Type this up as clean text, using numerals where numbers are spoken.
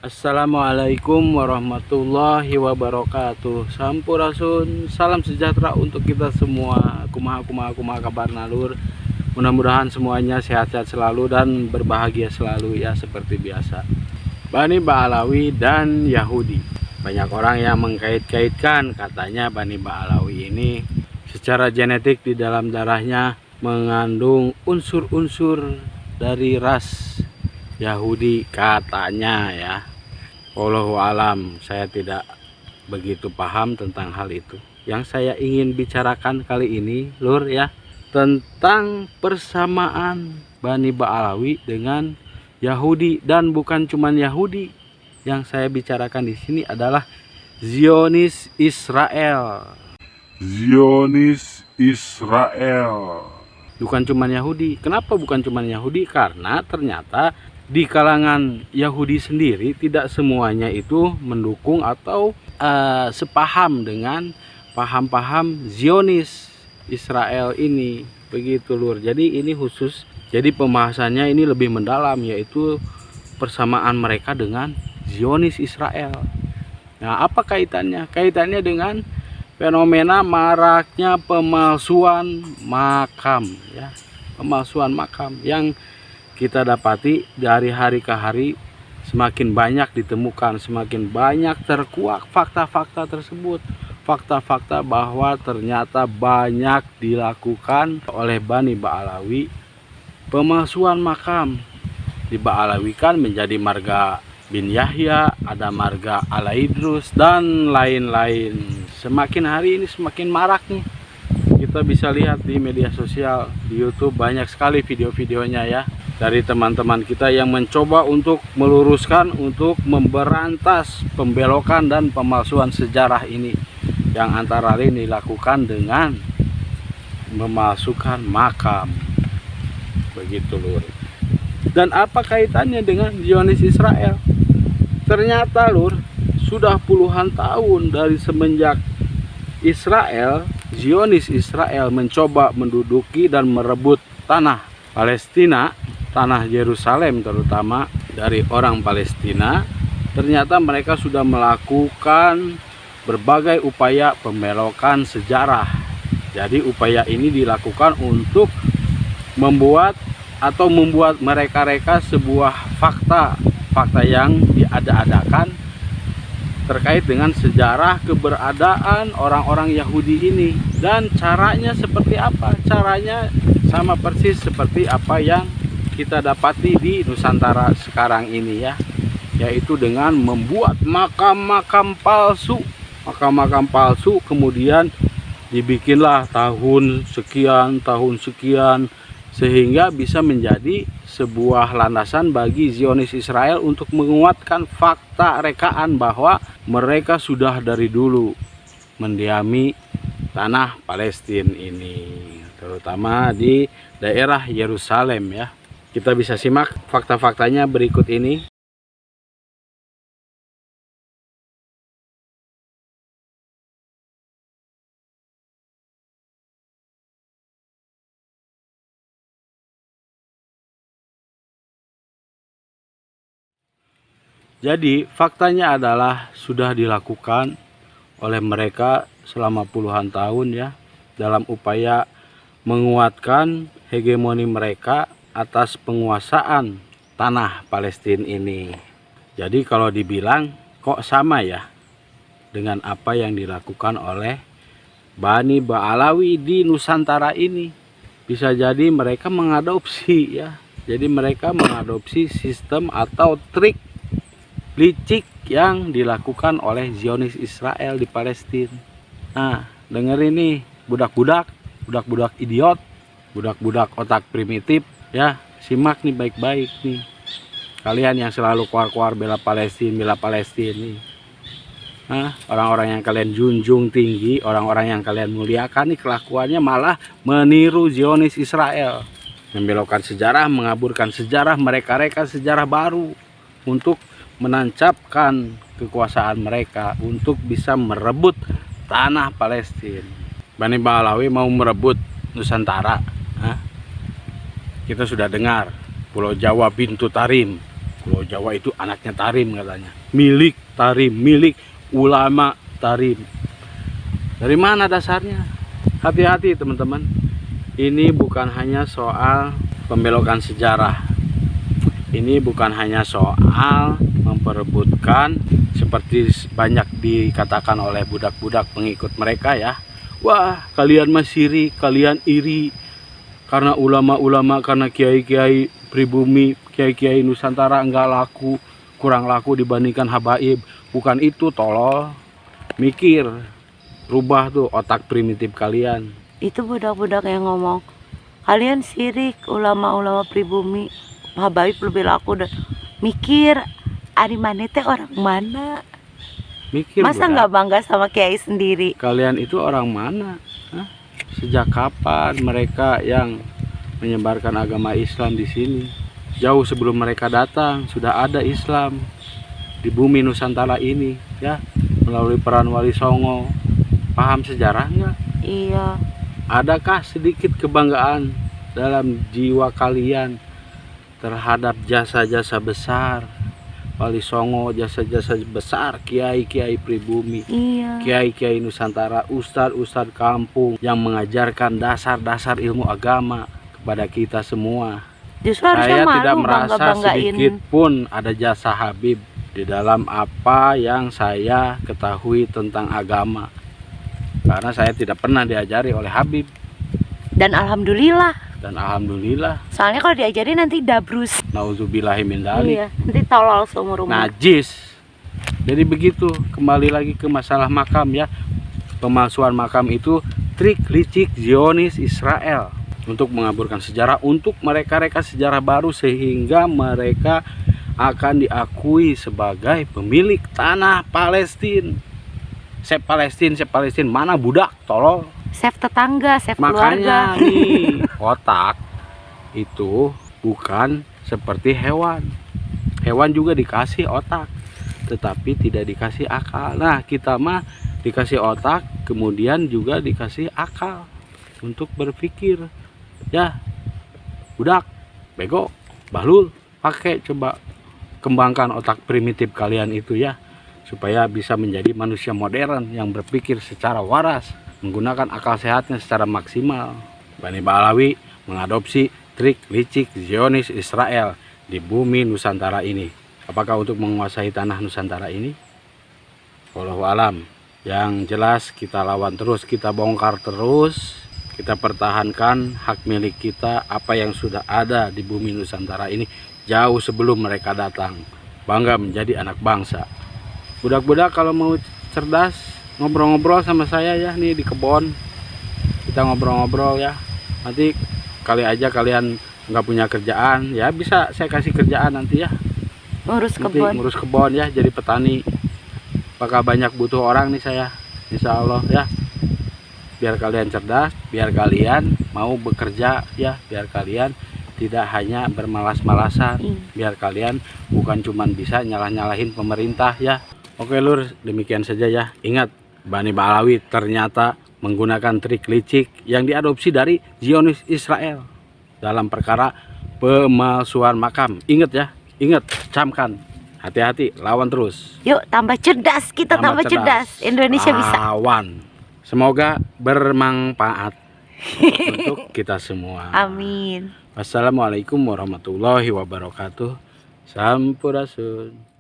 Assalamualaikum warahmatullahi wabarakatuh. Sampurasun, salam sejahtera untuk kita semua. Kumaha kabar nalur. Mudah-mudahan semuanya sehat-sehat selalu dan berbahagia selalu ya, seperti biasa. Bani Ba'alawi dan Yahudi. Banyak orang yang mengkait-kaitkan, katanya Bani Ba'alawi ini secara genetik di dalam darahnya mengandung unsur-unsur dari ras Yahudi, katanya ya. Wallahu alam, saya tidak begitu paham tentang hal itu. Yang saya ingin bicarakan kali ini, lur ya, tentang persamaan Bani Ba'alawi dengan Yahudi, dan bukan cuman Yahudi. Yang saya bicarakan di sini adalah Zionis Israel. Zionis Israel. Bukan cuman Yahudi. Kenapa bukan cuman Yahudi? Karena ternyata di kalangan Yahudi sendiri tidak semuanya itu mendukung atau sepaham dengan paham-paham Zionis Israel ini, begitu lur. Jadi ini khusus, jadi pembahasannya ini lebih mendalam, yaitu persamaan mereka dengan Zionis Israel. Nah, apa kaitannya? Kaitannya dengan fenomena maraknya pemalsuan makam ya, pemalsuan makam yang kita dapati dari hari ke hari. Semakin banyak ditemukan, semakin banyak terkuak fakta-fakta tersebut. Fakta-fakta bahwa ternyata banyak dilakukan oleh Bani Ba'alawi pemalsuan makam. Diba'alawikan menjadi marga bin Yahya, ada marga Alaidrus dan lain-lain. Semakin hari ini semakin marak nih. Kita bisa lihat di media sosial, di YouTube banyak sekali video-videonya ya, dari teman-teman kita yang mencoba untuk meluruskan, untuk memberantas pembelokan dan pemalsuan sejarah ini, yang antara lain dilakukan dengan memalsukan makam, begitu lur. Dan apa kaitannya dengan Zionis Israel? Ternyata lur, sudah puluhan tahun dari semenjak Israel, Zionis Israel mencoba menduduki dan merebut tanah Palestina, tanah Yerusalem terutama dari orang Palestina. Ternyata mereka sudah melakukan berbagai upaya pembelokan sejarah. Jadi upaya ini dilakukan untuk membuat mereka-reka sebuah fakta yang diada-adakan terkait dengan sejarah keberadaan orang-orang Yahudi ini. Dan caranya seperti apa? Caranya sama persis seperti apa yang kita dapati di Nusantara sekarang ini ya, yaitu dengan membuat makam-makam palsu. Makam-makam palsu kemudian dibikinlah tahun sekian, sehingga bisa menjadi sebuah landasan bagi Zionis Israel untuk menguatkan fakta rekaan bahwa mereka sudah dari dulu mendiami tanah Palestina ini, terutama di daerah Yerusalem ya. Kita bisa simak fakta-faktanya berikut ini. Jadi faktanya adalah sudah dilakukan oleh mereka selama puluhan tahun ya, dalam upaya menguatkan hegemoni mereka atas penguasaan tanah Palestina ini. Jadi kalau dibilang kok sama ya dengan apa yang dilakukan oleh Bani Ba'alawi di Nusantara ini, bisa jadi mereka mengadopsi ya. Jadi mereka mengadopsi sistem atau trik licik yang dilakukan oleh Zionis Israel di Palestina. Nah, dengerin nih, budak-budak idiot, budak-budak otak primitif ya, simak nih baik-baik nih. Kalian yang selalu keluar-keluar bela Palestina nih. Nah, orang-orang yang kalian junjung tinggi, orang-orang yang kalian muliakan nih, kelakuannya malah meniru Zionis Israel. Membelokkan sejarah, mengaburkan sejarah, mereka-reka sejarah baru untuk menancapkan kekuasaan mereka untuk bisa merebut tanah Palestina. Bani Ba'alawi mau merebut Nusantara. Kita sudah dengar Pulau Jawa Bintu Tarim, Pulau Jawa itu anaknya Tarim katanya. Milik Tarim, milik ulama Tarim. Dari mana dasarnya? Hati-hati teman-teman. Ini bukan hanya soal pembelokan sejarah. Ini bukan hanya soal memperebutkan seperti banyak dikatakan oleh budak-budak pengikut mereka ya. Wah, kalian mah sirik, kalian iri karena ulama-ulama, karena kiai-kiai pribumi, kiai-kiai Nusantara enggak laku, kurang laku dibandingkan habaib. Bukan itu, tolol. Mikir, rubah tuh otak primitif kalian. Itu budak-budak yang ngomong, kalian sirik, ulama-ulama pribumi, habaib lebih laku. Dan mikir, Ari Mane teh orang mana? Mikir, Masa budak. nggak bangga sama kiai sendiri? Kalian itu orang mana? Hah? Sejak kapan mereka yang menyebarkan agama Islam di sini? Jauh sebelum mereka datang sudah ada Islam di bumi Nusantara ini ya, melalui peran Wali Songo. Paham sejarah nggak? Iya. Adakah sedikit kebanggaan dalam jiwa kalian terhadap jasa-jasa besar Wali Songo, jasa-jasa besar kiai-kiai pribumi, Iya. kiai-kiai Nusantara, ustadz-ustadz kampung yang mengajarkan dasar-dasar ilmu agama kepada kita semua? Justru harusnya Saya malu tidak merasa bangga-banggain. sedikit pun ada jasa Habib di dalam apa yang saya ketahui tentang agama, karena saya tidak pernah diajari oleh Habib. Dan alhamdulillah. Dan alhamdulillah, Soalnya kalau diajarin nanti dabrus. nauzubillahi min dzalik, Iya. Nanti tolol seumur umur. najis. Jadi begitu, kembali lagi ke masalah makam ya. Pemalsuan makam itu trik licik Zionis Israel untuk mengaburkan sejarah, untuk mereka-reka sejarah baru sehingga mereka akan diakui sebagai pemilik tanah Palestina. Sep Palestina, mana budak, tolol. Save tetangga, save keluarga. Makanya nih, otak itu bukan seperti hewan. Hewan juga dikasih otak, tetapi tidak dikasih akal. Nah, kita mah dikasih otak, kemudian juga dikasih akal untuk berpikir. Ya, budak, bego, bahlul, pakai coba kembangkan otak primitif kalian itu ya, supaya bisa menjadi manusia modern yang berpikir secara waras, menggunakan akal sehatnya secara maksimal. Bani Balawi mengadopsi trik licik Zionis Israel di bumi Nusantara ini. Apakah untuk menguasai tanah Nusantara ini? Wallahu alam. Yang jelas kita lawan terus, kita bongkar terus, kita pertahankan hak milik kita, apa yang sudah ada di bumi Nusantara ini jauh sebelum mereka datang. Bangga menjadi anak bangsa. Budak-budak kalau mau cerdas, ngobrol-ngobrol sama saya ya, nih di kebon kita ngobrol-ngobrol ya. Nanti kali aja kalian nggak punya kerjaan ya, bisa saya kasih kerjaan nanti ya, Ngurus nanti kebun. ngurus kebon ya, jadi petani. Apakah banyak butuh orang nih saya, insya Allah ya, biar kalian cerdas, biar kalian mau bekerja ya, biar kalian tidak hanya bermalas-malasan, biar kalian bukan cuman bisa nyalah-nyalahin pemerintah ya. Oke lur, demikian saja ya. Ingat, Bani Balawi ternyata menggunakan trik licik yang diadopsi dari Zionis Israel dalam perkara pemalsuan makam. Ingat ya, ingat, camkan. Hati-hati, lawan terus. Yuk tambah cerdas, kita tambah cerdas. Indonesia bisa. Lawan. Semoga bermanfaat untuk kita semua. Amin. Wassalamualaikum warahmatullahi wabarakatuh. Sampurasun.